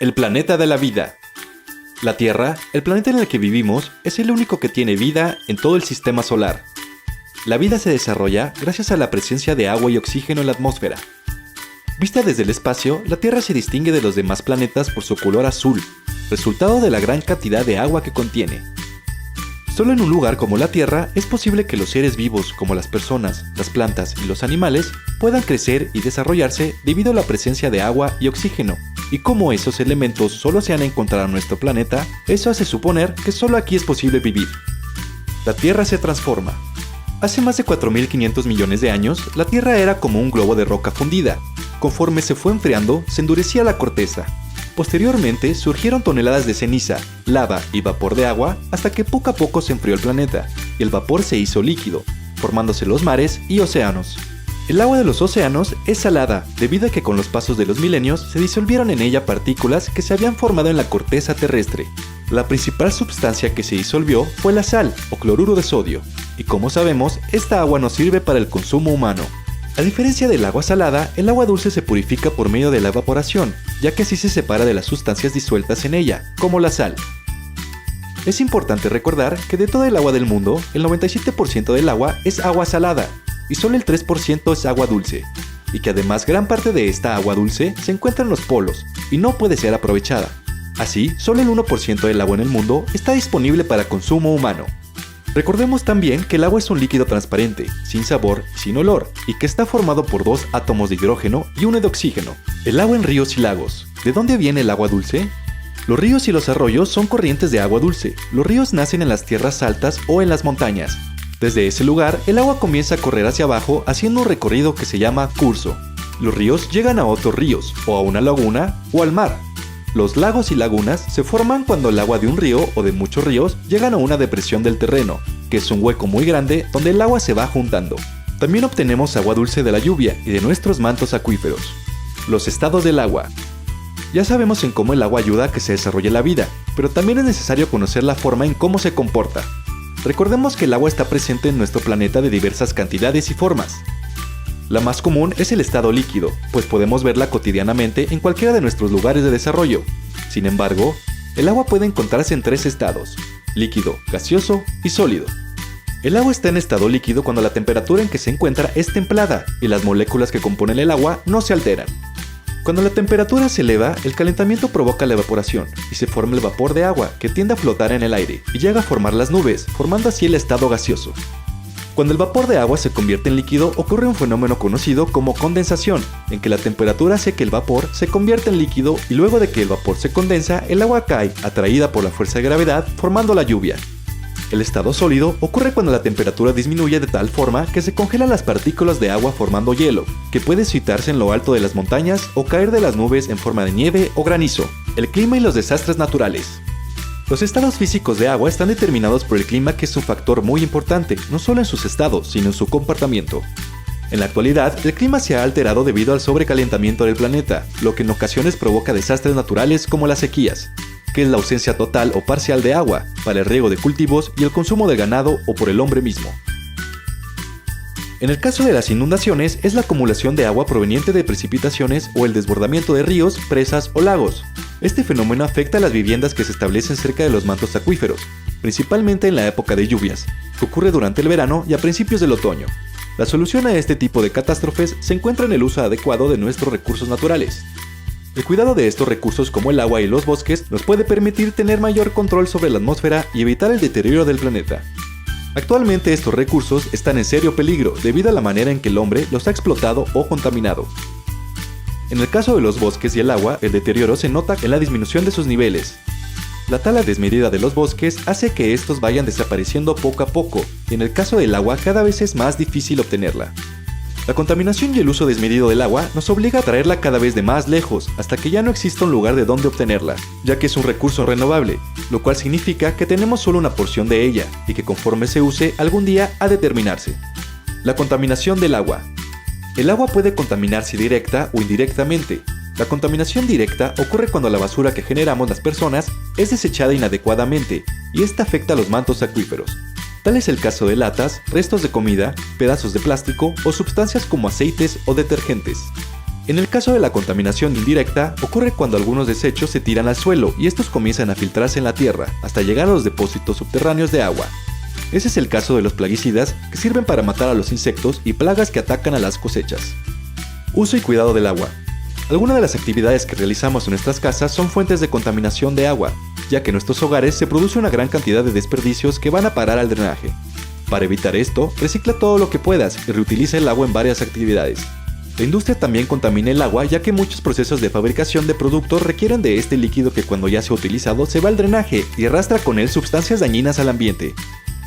El planeta de la vida. La Tierra, el planeta en el que vivimos, es el único que tiene vida en todo el sistema solar. La vida se desarrolla gracias a la presencia de agua y oxígeno en la atmósfera. Vista desde el espacio, la Tierra se distingue de los demás planetas por su color azul, resultado de la gran cantidad de agua que contiene. Solo en un lugar como la Tierra es posible que los seres vivos, como las personas, las plantas y los animales, puedan crecer y desarrollarse debido a la presencia de agua y oxígeno. Y como esos elementos solo se han encontrado en nuestro planeta, eso hace suponer que solo aquí es posible vivir. La Tierra se transforma. Hace más de 4.500 millones de años, la Tierra era como un globo de roca fundida. Conforme se fue enfriando, se endurecía la corteza. Posteriormente surgieron toneladas de ceniza, lava y vapor de agua hasta que poco a poco se enfrió el planeta y el vapor se hizo líquido, formándose los mares y océanos. El agua de los océanos es salada debido a que con los pasos de los milenios se disolvieron en ella partículas que se habían formado en la corteza terrestre. La principal sustancia que se disolvió fue la sal o cloruro de sodio, y como sabemos, esta agua no sirve para el consumo humano. A diferencia del agua salada, el agua dulce se purifica por medio de la evaporación, ya que así se separa de las sustancias disueltas en ella, como la sal. Es importante recordar que de todo el agua del mundo, el 97% del agua es agua salada, y solo el 3% es agua dulce, y que además gran parte de esta agua dulce se encuentra en los polos, y no puede ser aprovechada. Así, solo el 1% del agua en el mundo está disponible para consumo humano. Recordemos también que el agua es un líquido transparente, sin sabor y sin olor, y que está formado por 2 átomos de hidrógeno y 1 de oxígeno. El agua en ríos y lagos. ¿De dónde viene el agua dulce? Los ríos y los arroyos son corrientes de agua dulce. Los ríos nacen en las tierras altas o en las montañas. Desde ese lugar, el agua comienza a correr hacia abajo haciendo un recorrido que se llama curso. Los ríos llegan a otros ríos, o a una laguna, o al mar. Los lagos y lagunas se forman cuando el agua de un río o de muchos ríos llegan a una depresión del terreno, que es un hueco muy grande donde el agua se va juntando. También obtenemos agua dulce de la lluvia y de nuestros mantos acuíferos. Los estados del agua. Ya sabemos en cómo el agua ayuda a que se desarrolle la vida, pero también es necesario conocer la forma en cómo se comporta. Recordemos que el agua está presente en nuestro planeta de diversas cantidades y formas. La más común es el estado líquido, pues podemos verla cotidianamente en cualquiera de nuestros lugares de desarrollo. Sin embargo, el agua puede encontrarse en 3 estados: líquido, gaseoso y sólido. El agua está en estado líquido cuando la temperatura en que se encuentra es templada y las moléculas que componen el agua no se alteran. Cuando la temperatura se eleva, el calentamiento provoca la evaporación y se forma el vapor de agua que tiende a flotar en el aire y llega a formar las nubes, formando así el estado gaseoso. Cuando el vapor de agua se convierte en líquido, ocurre un fenómeno conocido como condensación, en que la temperatura hace que el vapor se convierta en líquido y luego de que el vapor se condensa, el agua cae, atraída por la fuerza de gravedad, formando la lluvia. El estado sólido ocurre cuando la temperatura disminuye de tal forma que se congelan las partículas de agua formando hielo, que puede situarse en lo alto de las montañas o caer de las nubes en forma de nieve o granizo. El clima y los desastres naturales. Los estados físicos de agua están determinados por el clima, que es un factor muy importante, no solo en sus estados, sino en su comportamiento. En la actualidad, el clima se ha alterado debido al sobrecalentamiento del planeta, lo que en ocasiones provoca desastres naturales como las sequías, que es la ausencia total o parcial de agua para el riego de cultivos y el consumo de ganado o por el hombre mismo. En el caso de las inundaciones, es la acumulación de agua proveniente de precipitaciones o el desbordamiento de ríos, presas o lagos. Este fenómeno afecta a las viviendas que se establecen cerca de los mantos acuíferos, principalmente en la época de lluvias, que ocurre durante el verano y a principios del otoño. La solución a este tipo de catástrofes se encuentra en el uso adecuado de nuestros recursos naturales. El cuidado de estos recursos como el agua y los bosques nos puede permitir tener mayor control sobre la atmósfera y evitar el deterioro del planeta. Actualmente estos recursos están en serio peligro debido a la manera en que el hombre los ha explotado o contaminado. En el caso de los bosques y el agua, el deterioro se nota en la disminución de sus niveles. La tala desmedida de los bosques hace que estos vayan desapareciendo poco a poco, y en el caso del agua cada vez es más difícil obtenerla. La contaminación y el uso desmedido del agua nos obliga a traerla cada vez de más lejos, hasta que ya no exista un lugar de donde obtenerla, ya que es un recurso renovable, lo cual significa que tenemos solo una porción de ella, y que conforme se use, algún día ha de terminarse. La contaminación del agua. El agua puede contaminarse directa o indirectamente. La contaminación directa ocurre cuando la basura que generamos las personas es desechada inadecuadamente, y esta afecta a los mantos acuíferos. Tal es el caso de latas, restos de comida, pedazos de plástico o sustancias como aceites o detergentes. En el caso de la contaminación indirecta, ocurre cuando algunos desechos se tiran al suelo y estos comienzan a filtrarse en la tierra, hasta llegar a los depósitos subterráneos de agua. Ese es el caso de los plaguicidas, que sirven para matar a los insectos y plagas que atacan a las cosechas. Uso y cuidado del agua. Algunas de las actividades que realizamos en nuestras casas son fuentes de contaminación de agua, ya que en nuestros hogares se produce una gran cantidad de desperdicios que van a parar al drenaje. Para evitar esto, recicla todo lo que puedas y reutiliza el agua en varias actividades. La industria también contamina el agua, ya que muchos procesos de fabricación de productos requieren de este líquido que cuando ya se ha utilizado se va al drenaje y arrastra con él sustancias dañinas al ambiente.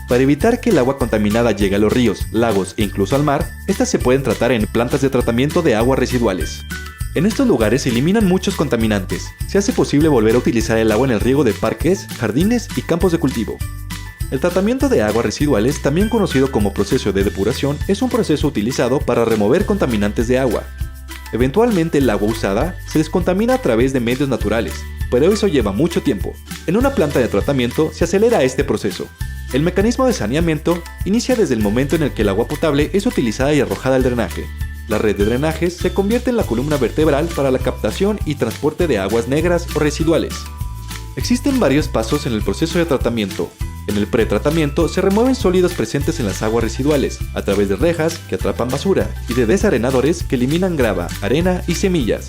Para evitar que el agua contaminada llegue a los ríos, lagos e incluso al mar, estas se pueden tratar en plantas de tratamiento de aguas residuales. En estos lugares se eliminan muchos contaminantes. Se hace posible volver a utilizar el agua en el riego de parques, jardines y campos de cultivo. El tratamiento de aguas residuales, también conocido como proceso de depuración, es un proceso utilizado para remover contaminantes de agua. Eventualmente el agua usada se descontamina a través de medios naturales, pero eso lleva mucho tiempo. En una planta de tratamiento se acelera este proceso. El mecanismo de saneamiento inicia desde el momento en el que el agua potable es utilizada y arrojada al drenaje. La red de drenajes se convierte en la columna vertebral para la captación y transporte de aguas negras o residuales. Existen varios pasos en el proceso de tratamiento. En el pretratamiento se remueven sólidos presentes en las aguas residuales, a través de rejas que atrapan basura y de desarenadores que eliminan grava, arena y semillas.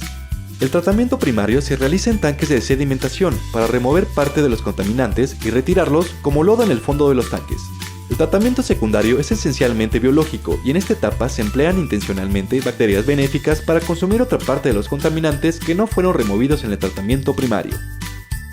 El tratamiento primario se realiza en tanques de sedimentación para remover parte de los contaminantes y retirarlos como lodo en el fondo de los tanques. El tratamiento secundario es esencialmente biológico y en esta etapa se emplean intencionalmente bacterias benéficas para consumir otra parte de los contaminantes que no fueron removidos en el tratamiento primario.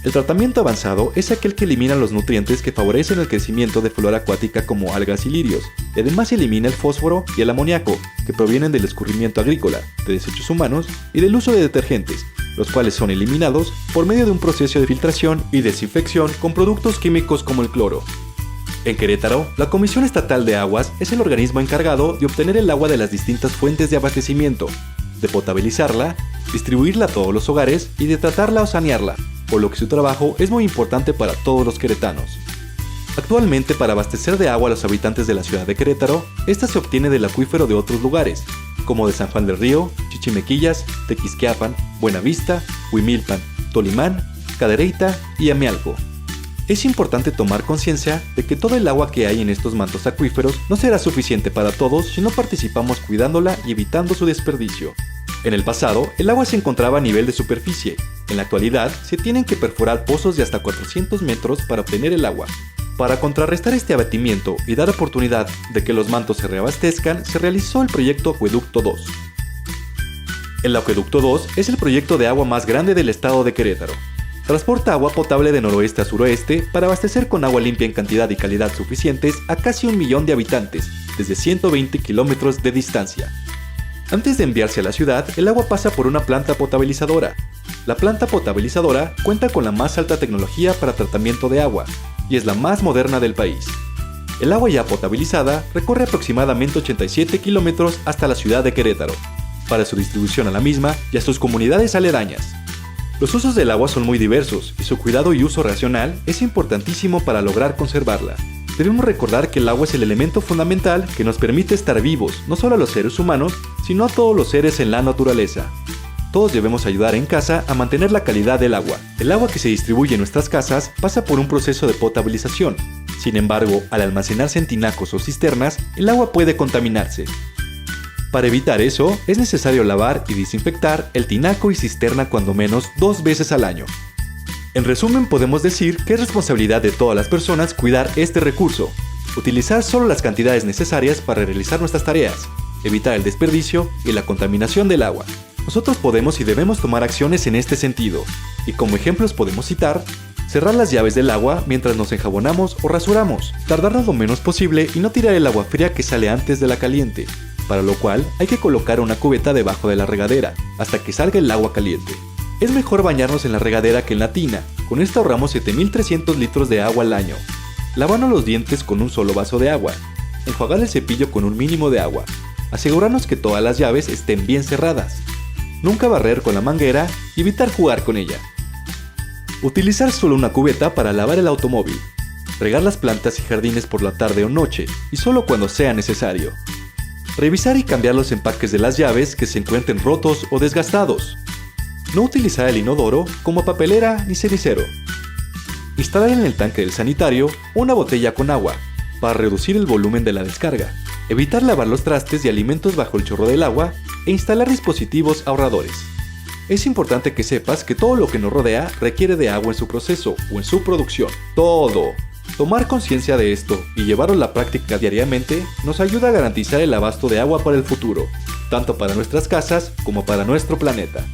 El tratamiento avanzado es aquel que elimina los nutrientes que favorecen el crecimiento de flora acuática como algas y lirios, y además elimina el fósforo y el amoníaco, que provienen del escurrimiento agrícola, de desechos humanos y del uso de detergentes, los cuales son eliminados por medio de un proceso de filtración y desinfección con productos químicos como el cloro. En Querétaro, la Comisión Estatal de Aguas es el organismo encargado de obtener el agua de las distintas fuentes de abastecimiento, de potabilizarla, distribuirla a todos los hogares y de tratarla o sanearla, por lo que su trabajo es muy importante para todos los queretanos. Actualmente, para abastecer de agua a los habitantes de la ciudad de Querétaro, esta se obtiene del acuífero de otros lugares, como de San Juan del Río, Chichimequillas, Tequisquiapan, Buenavista, Huimilpan, Tolimán, Cadereyta y Amialco. Es importante tomar conciencia de que todo el agua que hay en estos mantos acuíferos no será suficiente para todos si no participamos cuidándola y evitando su desperdicio. En el pasado, el agua se encontraba a nivel de superficie. En la actualidad, se tienen que perforar pozos de hasta 400 metros para obtener el agua. Para contrarrestar este abatimiento y dar oportunidad de que los mantos se reabastezcan, se realizó el proyecto Acueducto 2. El Acueducto 2 es el proyecto de agua más grande del estado de Querétaro. Transporta agua potable de noroeste a suroeste para abastecer con agua limpia en cantidad y calidad suficientes a casi 1 millón de habitantes, desde 120 kilómetros de distancia. Antes de enviarse a la ciudad, el agua pasa por una planta potabilizadora. La planta potabilizadora cuenta con la más alta tecnología para tratamiento de agua y es la más moderna del país. El agua ya potabilizada recorre aproximadamente 87 kilómetros hasta la ciudad de Querétaro, para su distribución a la misma y a sus comunidades aledañas. Los usos del agua son muy diversos y su cuidado y uso racional es importantísimo para lograr conservarla. Debemos recordar que el agua es el elemento fundamental que nos permite estar vivos, no solo a los seres humanos, sino a todos los seres en la naturaleza. Todos debemos ayudar en casa a mantener la calidad del agua. El agua que se distribuye en nuestras casas pasa por un proceso de potabilización. Sin embargo, al almacenarse en tinacos o cisternas, el agua puede contaminarse. Para evitar eso, es necesario lavar y desinfectar el tinaco y cisterna cuando menos 2 veces al año. En resumen, podemos decir que es responsabilidad de todas las personas cuidar este recurso, utilizar solo las cantidades necesarias para realizar nuestras tareas, evitar el desperdicio y la contaminación del agua. Nosotros podemos y debemos tomar acciones en este sentido, y como ejemplos podemos citar: cerrar las llaves del agua mientras nos enjabonamos o rasuramos, tardarnos lo menos posible y no tirar el agua fría que sale antes de la caliente, para lo cual hay que colocar una cubeta debajo de la regadera hasta que salga el agua caliente. Es mejor bañarnos en la regadera que en la tina, con esto ahorramos 7.300 litros de agua al año. Lavarnos los dientes con un solo vaso de agua, enjuagar el cepillo con un mínimo de agua, asegurarnos que todas las llaves estén bien cerradas, nunca barrer con la manguera y evitar jugar con ella. Utilizar solo una cubeta para lavar el automóvil, regar las plantas y jardines por la tarde o noche y solo cuando sea necesario. Revisar y cambiar los empaques de las llaves que se encuentren rotos o desgastados. No utilizar el inodoro como papelera ni cenicero. Instalar en el tanque del sanitario una botella con agua, para reducir el volumen de la descarga. Evitar lavar los trastes y alimentos bajo el chorro del agua e instalar dispositivos ahorradores. Es importante que sepas que todo lo que nos rodea requiere de agua en su proceso o en su producción. ¡Todo! Tomar conciencia de esto y llevarlo a la práctica diariamente nos ayuda a garantizar el abasto de agua para el futuro, tanto para nuestras casas como para nuestro planeta.